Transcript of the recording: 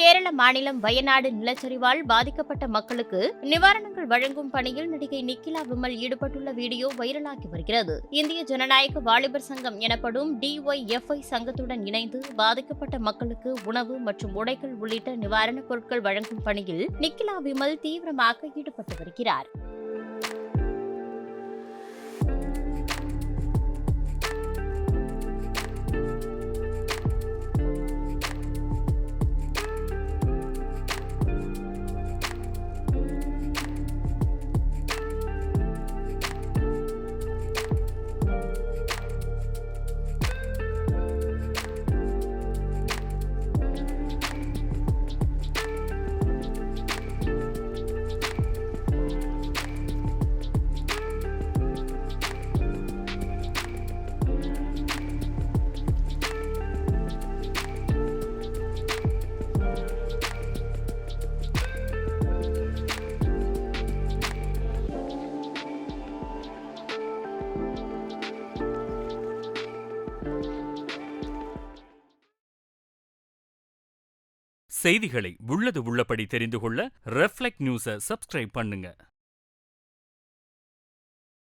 கேரள மாநிலம் வயநாடு நிலச்சரிவால் பாதிக்கப்பட்ட மக்களுக்கு நிவாரணங்கள் வழங்கும் பணியில் நடிகை நிக்கிலா விமல் ஈடுபட்டுள்ள வீடியோ வைரலாகி வருகிறது. இந்திய ஜனநாயக வாலிபர் சங்கம் எனப்படும் DYFI சங்கத்துடன் இணைந்து பாதிக்கப்பட்ட மக்களுக்கு உணவு மற்றும் உடைகள் உள்ளிட்ட நிவாரணப் பொருட்கள் வழங்கும் பணியில் நிக்கிலா விமல் தீவிரமாக ஈடுபட்டு வருகிறார். செய்திகளை உள்ளது உள்ளபடி தெரிந்து கொள்ள ரெஃப்ளெக்ட் நியூஸை சப்ஸ்கிரைப் பண்ணுங்க.